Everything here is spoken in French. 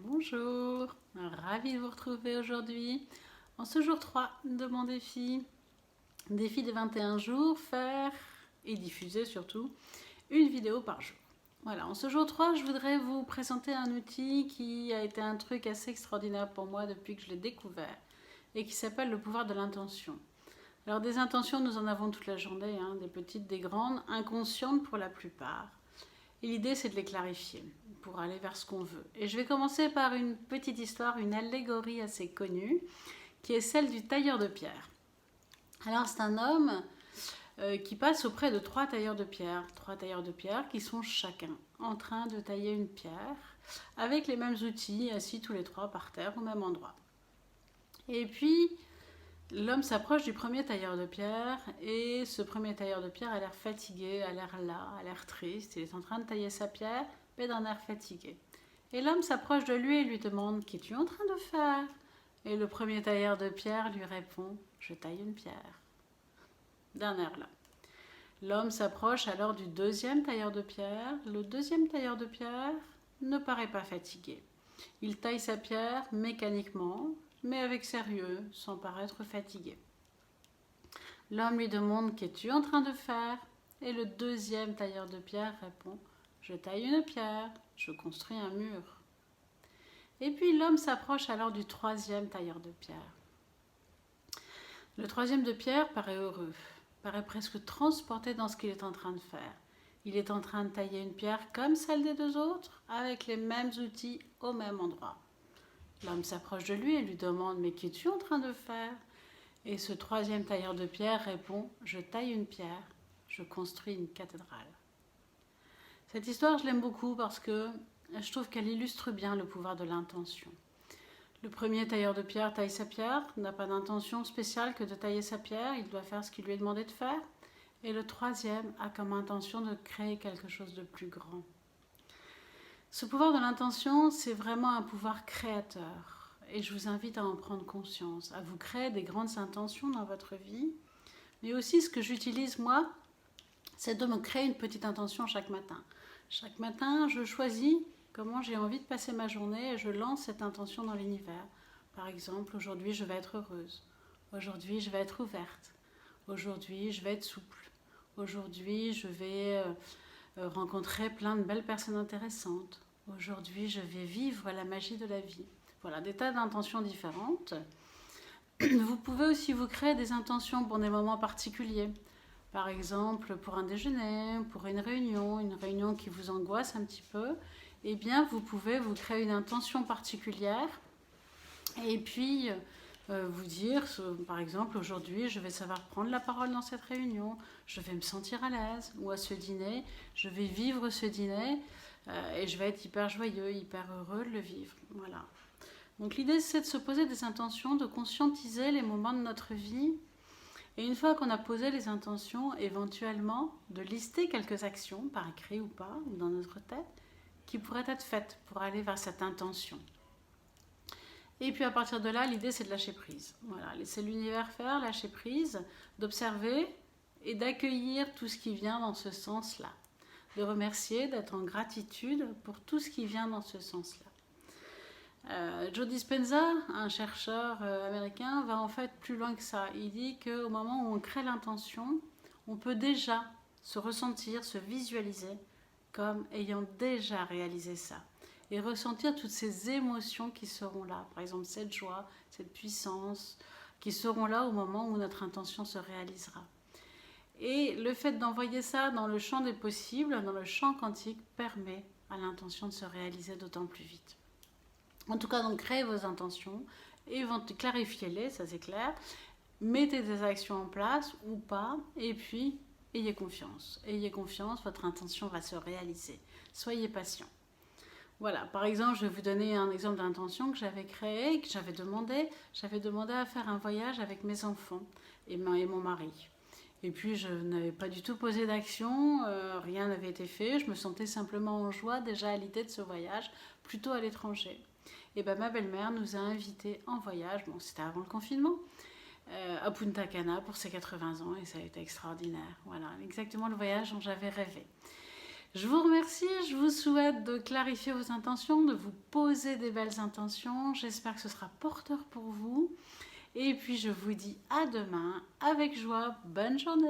Bonjour, ravie de vous retrouver aujourd'hui en ce jour 3 de mon défi. Défi de 21 jours, faire et diffuser surtout une vidéo par jour. Voilà, en ce jour 3, je voudrais vous présenter un outil qui a été un truc assez extraordinaire pour moi depuis que je l'ai découvert et qui s'appelle le pouvoir de l'intention. Alors des intentions, nous en avons toute la journée, hein, des petites, des grandes, inconscientes pour la plupart. Et l'idée, c'est de les clarifier pour aller vers ce qu'on veut. Et je vais commencer par une petite histoire, une allégorie assez connue, qui est celle du tailleur de pierre. Alors, c'est un homme qui passe auprès de trois tailleurs de pierre qui sont chacun en train de tailler une pierre avec les mêmes outils, assis tous les trois par terre au même endroit. Et puis, l'homme s'approche du premier tailleur de pierre et ce premier tailleur de pierre a l'air fatigué, a l'air las, a l'air triste. Il est en train de tailler sa pierre, mais d'un air fatigué. Et l'homme s'approche de lui et lui demande: qu'es-tu en train de faire? Et le premier tailleur de pierre lui répond: je taille une pierre. D'un air las. L'homme s'approche alors du deuxième tailleur de pierre. Le deuxième tailleur de pierre ne paraît pas fatigué. Il taille sa pierre mécaniquement, mais avec sérieux, sans paraître fatigué. L'homme lui demande: qu'es-tu en train de faire? Et le deuxième tailleur de pierre répond: je taille une pierre, je construis un mur. Et puis l'homme s'approche alors du troisième tailleur de pierre. Le troisième de pierre paraît heureux, paraît presque transporté dans ce qu'il est en train de faire. Il est en train de tailler une pierre comme celle des deux autres, avec les mêmes outils au même endroit. L'homme s'approche de lui et lui demande: mais qu'es-tu en train de faire? Et ce troisième tailleur de pierre répond: je taille une pierre, je construis une cathédrale. Cette histoire, je l'aime beaucoup parce que je trouve qu'elle illustre bien le pouvoir de l'intention. Le premier tailleur de pierre taille sa pierre, n'a pas d'intention spéciale que de tailler sa pierre, il doit faire ce qu'il lui est demandé de faire. Et le troisième a comme intention de créer quelque chose de plus grand. Ce pouvoir de l'intention, c'est vraiment un pouvoir créateur. Et je vous invite à en prendre conscience, à vous créer des grandes intentions dans votre vie. Mais aussi, ce que j'utilise moi, c'est de me créer une petite intention chaque matin. Chaque matin, je choisis comment j'ai envie de passer ma journée et je lance cette intention dans l'univers. Par exemple, aujourd'hui, je vais être heureuse. Aujourd'hui, je vais être ouverte. Aujourd'hui, je vais être souple. Aujourd'hui, je vais rencontrer plein de belles personnes intéressantes. Aujourd'hui, je vais vivre la magie de la vie. Voilà, des tas d'intentions différentes. Vous pouvez aussi vous créer des intentions pour des moments particuliers. Par exemple, pour un déjeuner, pour une réunion qui vous angoisse un petit peu, eh bien, vous pouvez vous créer une intention particulière et puis vous dire, par exemple, aujourd'hui, je vais savoir prendre la parole dans cette réunion, je vais me sentir à l'aise, ou à ce dîner, je vais vivre ce dîner et je vais être hyper joyeux, hyper heureux de le vivre. Voilà. Donc l'idée, c'est de se poser des intentions, de conscientiser les moments de notre vie. Et une fois qu'on a posé les intentions, éventuellement, de lister quelques actions, par écrit ou pas, ou dans notre tête, qui pourraient être faites pour aller vers cette intention. Et puis à partir de là, l'idée c'est de lâcher prise. Voilà, laisser l'univers faire, lâcher prise, d'observer et d'accueillir tout ce qui vient dans ce sens-là. De remercier, d'être en gratitude pour tout ce qui vient dans ce sens-là. Joe Dispenza, un chercheur américain, va en fait plus loin que ça. Il dit qu'au moment où on crée l'intention, on peut déjà se ressentir, se visualiser comme ayant déjà réalisé ça. Et ressentir toutes ces émotions qui seront là. Par exemple, cette joie, cette puissance, qui seront là au moment où notre intention se réalisera. Et le fait d'envoyer ça dans le champ des possibles, dans le champ quantique, permet à l'intention de se réaliser d'autant plus vite. En tout cas, donc, créez vos intentions et clarifiez-les, ça c'est clair. Mettez des actions en place ou pas, et puis ayez confiance. Ayez confiance, votre intention va se réaliser. Soyez patient. Voilà, par exemple, je vais vous donner un exemple d'intention que j'avais créée, que j'avais demandé. J'avais demandé à faire un voyage avec mes enfants et mon mari. Et puis, je n'avais pas du tout posé d'action, rien n'avait été fait. Je me sentais simplement en joie déjà à l'idée de ce voyage, plutôt à l'étranger. Et ben, ma belle-mère nous a invités en voyage, bon, c'était avant le confinement, à Punta Cana pour ses 80 ans et ça a été extraordinaire. Voilà, exactement le voyage dont j'avais rêvé. Je vous remercie, je vous souhaite de clarifier vos intentions, de vous poser des belles intentions. J'espère que ce sera porteur pour vous. Et puis je vous dis à demain avec joie. Bonne journée.